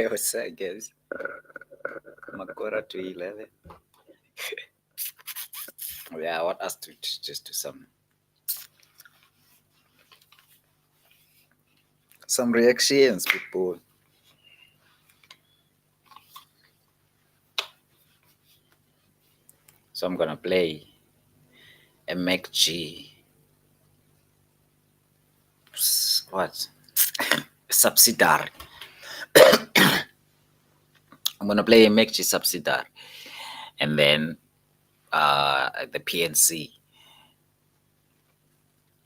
What's that, guys? Makora to 11. Yeah, I want us to just do some reactions, people. So I'm gonna play a MacG. What? Subsidiary. I'm gonna play a MacG subsidiary, and then the PNC,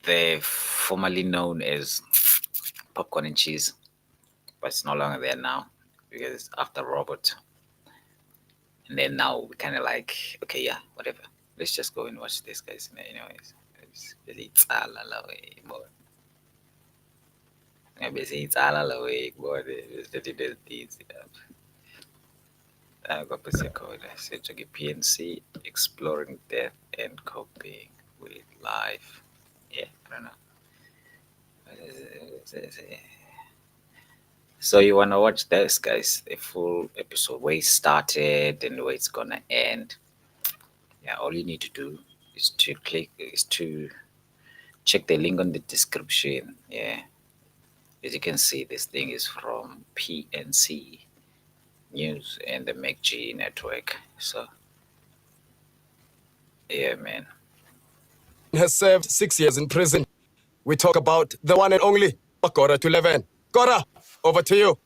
the formerly known as Popcorn and Cheese, but it's no longer there now because it's after Robert. And then now we kind of like, okay, yeah, whatever. Let's just go and watch this, guys. Anyways, it's all away, boy. It's all away, boy. I'm going to say PNC, exploring death and coping with life. Yeah, I don't know. So you wanna watch this, guys? The full episode, where it started and where it's gonna end. Yeah, all you need to do is to check the link on the description. Yeah, as you can see, this thing is from PNC News and the MacG network. So yeah, man. Has served 6 years in prison. We talk about the one and only Makora to 11. Kora, over to you.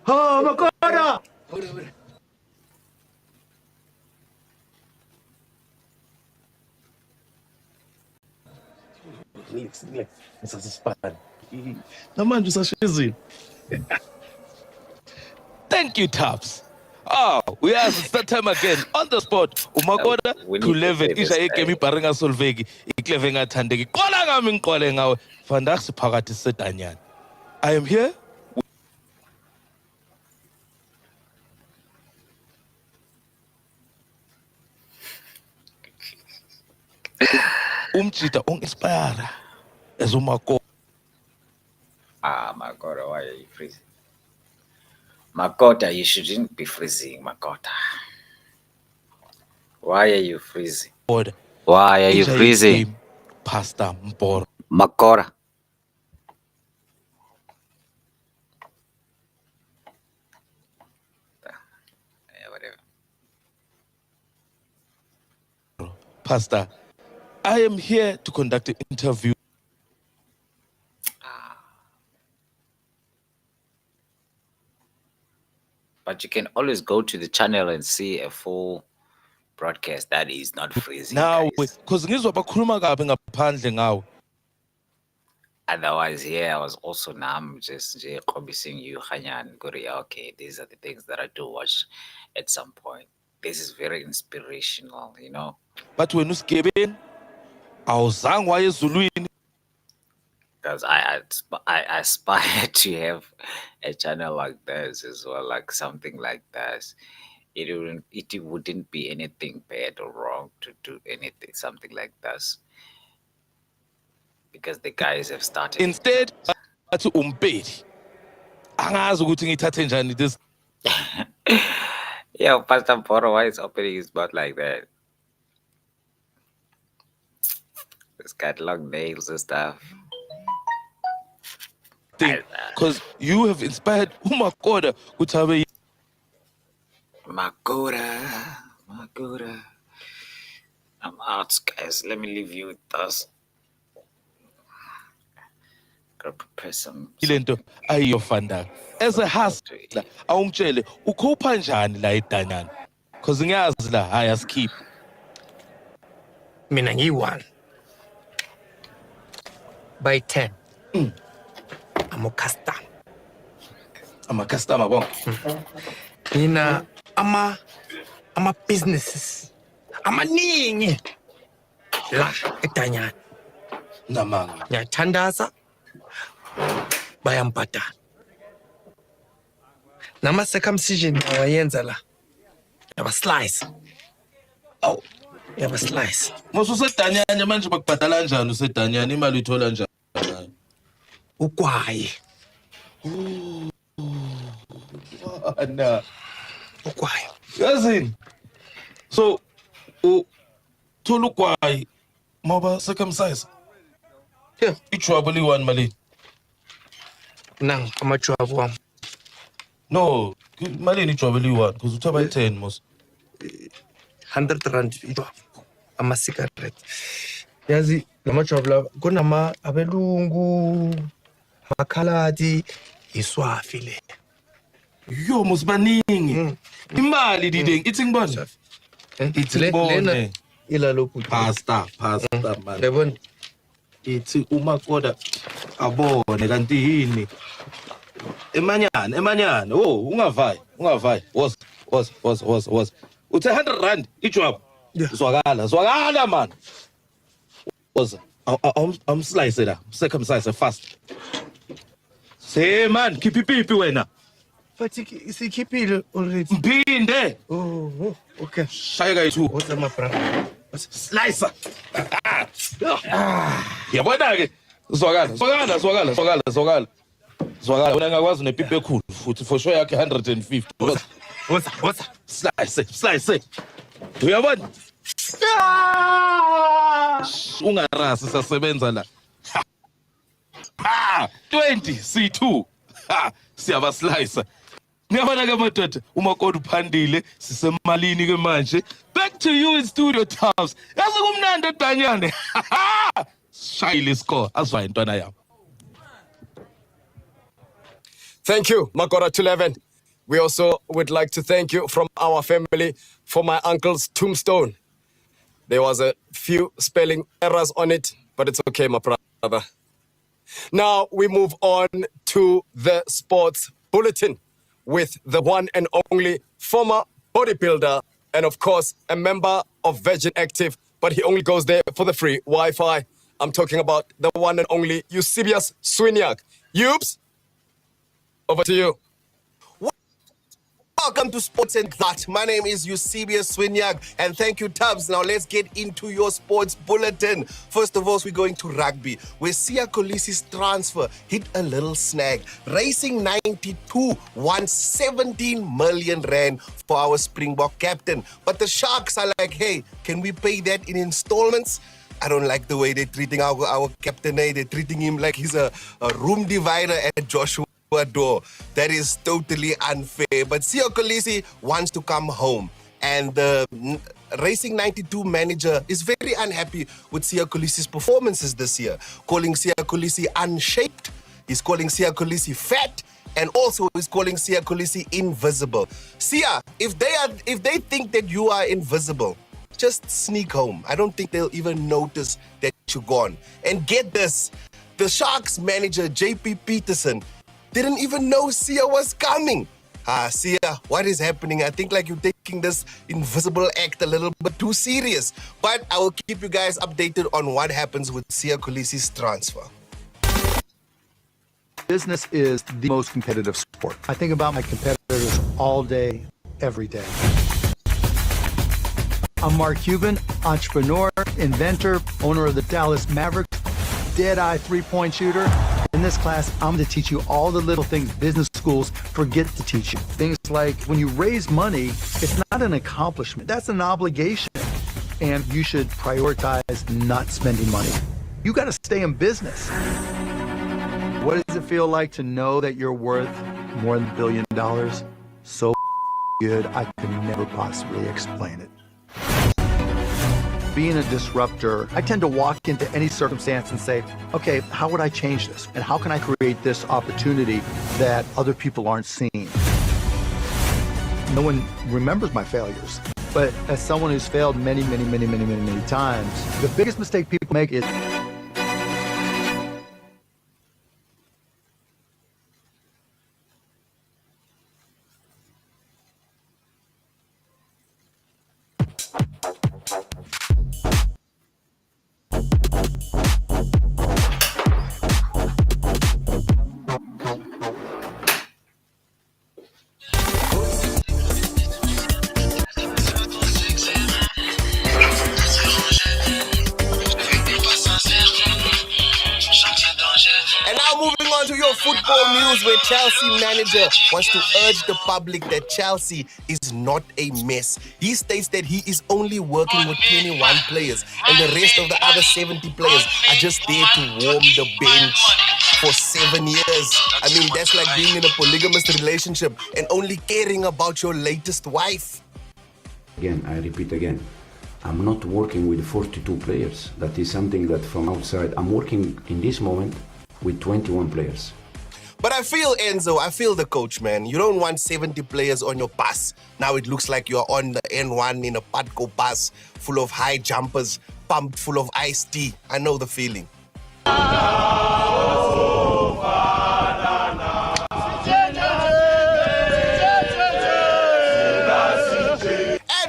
Oh, Makora! Thank you, Taps. Oh, we have to start time again on the spot. Umakoda We need to to 11 play this isha ekemi parenga solveki ikleve ngathandeki qola ngami ngiqole ngawe fanda siphakathi sedanyana. I am here. Umjida inspire as Umakoda. Makota, why are you freezing? Makota, you shouldn't be freezing, Makota. Why are you freezing? Why are you freezing? Pastor Mboro. Makora. Yeah, whatever. Pastor, I am here to conduct an interview. But you can always go to the channel and see a full broadcast that is not freezing. Now, Guys. because ngizwa bakhuluma kabi ngaphandle ngawe. Otherwise, here I was also now I'm just obising you, Hanyan, Korea. Okay, these are the things that I do watch at some point. This is very inspirational, you know. But when usigeben awuzange waye ezulwini. Because I aspire to have a channel like this as well, like something like this. It wouldn't be anything bad or wrong to do anything, something like this. Because the guys have started. Instead, athi umpedi. Angazi ukuthi ngithathe njani this. Yeah, Pastor Poro, why is opening his mouth like that? He's got long nails and stuff. Because you have inspired Umakoda ukuthi Makura. I'm out, guys. Let me leave you with us. Gotta prepare some. ilento ayiyofanda. As a hustler, awungitshele ukhupha njani la edanyana. Because ngiyazi la hayi asikhiphe. Mina ngiyi-1 by 10. I'm a customer. Ama-customer bonke. Mina ama-businesses amaningi la edanyana. Namanga. Ngiyathandaza bayambhadala. Nama-circumcision awayenza la. Yaba-slice. Oh, yaba-slice. Mususedanyana manje bakubhadala kanjani usedanyana imali uyithola njani? ugwayi. Ana. Ugwayi. Yazini. So thola ugwayi maba circumcise. Yeah. Ijwabu liwani malini? Nang amajwabu wami. No, malini ijwabu liwani because uthaba 10 mos. 100 rand ijwabu. Ama-cigarette. Yazi lamajwabu la kunama abelungu, amakhaladi, iswafi le. Yo mos baningi. Imali dideng ithi ngibona. Ithi ngibone. Ilalophu. Pasta man. Yabona? Ithi uma koda abone kanti yini. Emanyana. Oh, ungavayi. Was. Uthe 100 rand ijwabu. Zwakala man. Was I'm slice la. Circumcise fast. Say man, keep pipi wena. But sikhiphile already. Mphinde. Oh, okay. Shaya kayi-2. What's my brother? Slicer. Yabona ke. Zwakala. Wena ngakwazi nepipi ekhulu futhi for sure yakhe 150. What's? Slice. Uyabona? Ungarasi sasebenza la. 20 C2. Siyaba slicer. Ngiyabona ke madoda umakoti uphandile sisemalini ke manje. Back to you in studio Tabs. Yazi kumnandi edanyane. Shayile score azwa intwana yami. Thank you, Makora 11. We also would like to thank you from our family for my uncle's tombstone. There was a few spelling errors on it, but it's okay, my brother. Now we move on to the sports bulletin with the one and only former bodybuilder and, of course, a member of Virgin Active, but he only goes there for the free Wi-Fi. I'm talking about the one and only Eusebius Swinyak. Eubs, over to you. Welcome to Sports and That. My name is Eusebius Swinyak, and thank you, Tubbs. Now let's get into your sports bulletin. First of all, we're going to rugby, where Siya Kolisi's transfer hit a little snag. Racing 92 won 17 million rand for our Springbok captain. But the Sharks are like, hey, can we pay that in installments? I don't like the way they're treating our captain. They're treating him like he's a room divider at Joshua door. That is totally unfair. But Siya Kolisi wants to come home. And the Racing 92 manager is very unhappy with Siya Kolisi's performances this year, calling Siya Kolisi unshaped. He's calling Siya Kolisi fat. And also he's calling Siya Kolisi invisible. Siya, if they think that you are invisible, just sneak home. I don't think they'll even notice that you're gone. And get this, the Sharks manager, JP Peterson, didn't even know Siya was coming. Siya, what is happening? I think like you're taking this invisible act a little bit too serious. But I will keep you guys updated on what happens with Siya Kolisi's transfer. Business is the most competitive sport. I think about my competitors all day, every day. I'm Mark Cuban, entrepreneur, inventor, owner of the Dallas Mavericks, dead-eye three-point shooter. In this class, I'm going to teach you all the little things business schools forget to teach you. Things like when you raise money, it's not an accomplishment, that's an obligation. And you should prioritize not spending money. You got to stay in business. What does it feel like to know that you're worth more than $1 billion? So good, I could never possibly explain it. Being a disruptor, I tend to walk into any circumstance and say, okay, how would I change this? And how can I create this opportunity that other people aren't seeing? No one remembers my failures. But as someone who's failed many times, the biggest mistake people make is of football news where Chelsea manager wants to urge the public that Chelsea is not a mess. He states that he is only working with 21 players and the rest of the other 70 players are just there to warm the bench for 7 years. I mean, that's like being in a polygamous relationship and only caring about your latest wife. Again, I repeat again, I'm not working with 42 players. That is something that from outside, I'm working in this moment with 21 players. But I feel, Enzo, I feel the coach, man. You don't want 70 players on your bus. Now it looks like you're on the N1 in a Patco bus full of high jumpers, pumped full of iced tea. I know the feeling.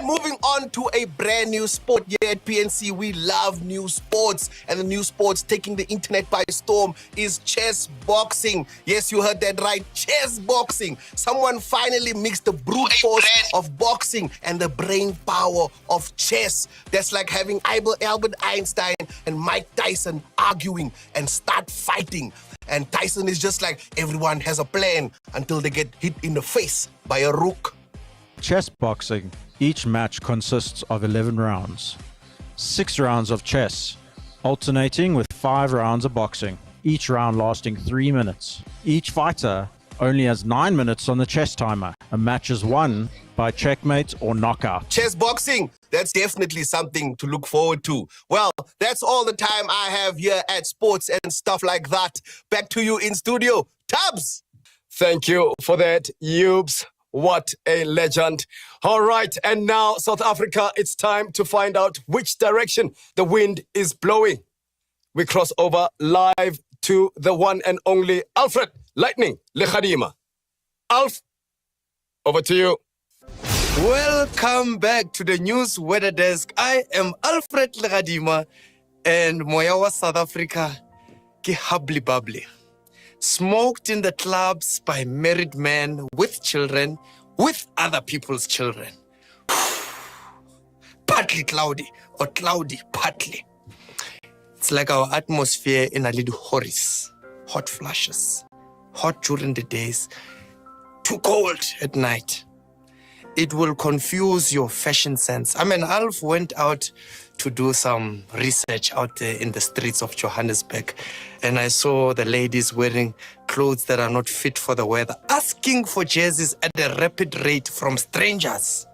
Moving on to a brand new sport here at PNC. We love new sports, and the new sports taking the internet by storm is chess boxing. Yes, you heard that right, chess boxing. Someone finally mixed the brute force of boxing and the brain power of chess. That's like having Albert Einstein and Mike Tyson arguing and start fighting. And Tyson is just like, everyone has a plan until they get hit in the face by a rook. Chess boxing. Each match consists of 11 rounds. 6 rounds of chess, alternating with 5 rounds of boxing, each round lasting 3 minutes. Each fighter only has 9 minutes on the chess timer. A match is won by checkmate or knockout. Chess boxing, that's definitely something to look forward to. Well, that's all the time I have here at Sports and Stuff Like That. Back to you in studio, Tubbs. Thank you for that, Yubes. What a legend. All right, and now, South Africa, it's time to find out which direction the wind is blowing. We cross over live to the one and only Alfred Lightning Lechadima. Alf, over to you. Welcome back to the News Weather Desk. I am Alfred Legadima, and moya wa South Africa ke hubbly bubbly. Smoked in the clubs by married men with children, with other people's children. Partly cloudy, or cloudy partly. It's like our atmosphere in a little horis. Hot flashes. Hot during the days, too cold at night. It will confuse your fashion sense. I mean, Alf went out to do some research out there in the streets of Johannesburg, and I saw the ladies wearing clothes that are not fit for the weather, asking for jerseys at a rapid rate from strangers.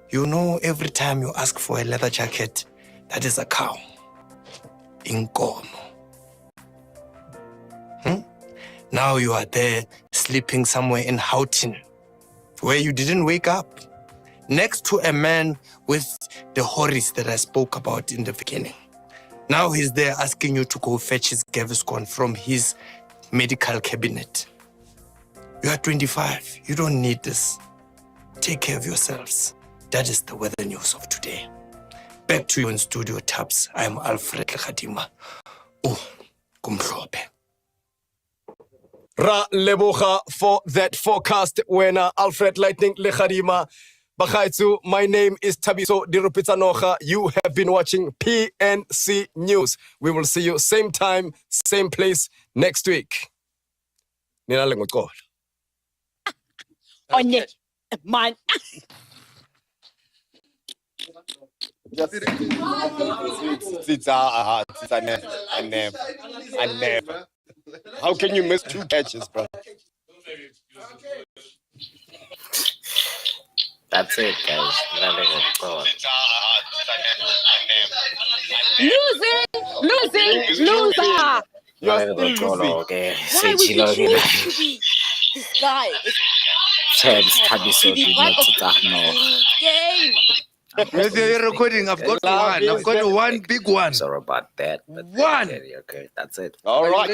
You know, every time you ask for a leather jacket, that is a cow. Inkomo. Now you are there sleeping somewhere in Houghton, where you didn't wake up, next to a man with the horrors that I spoke about in the beginning. Now he's there asking you to go fetch his Gaviscon from his medical cabinet. You are 25. You don't need this. Take care of yourselves. That is the weather news of today. Back to you in studio, Tubbs. I am Alfred Legadima. Oh, kumhlope. Ra Leboga for that forecast winner, Alfred Lightning Lechadima. Bagaitsu, my name is Tabiso Dirupitsanocha. You have been watching PNC News. We will see you same time, same place next week. Nina Lengutko. Onye, man. I never. How can you miss 2 catches, bro? That's it, guys. Losing, loser. Okay. Why would you choose to be this guy? Tabs, Tabiso did not to know. Game. If you're recording, I've got one. I've got one big one. Sorry about that. But One. Okay, that's it. All right.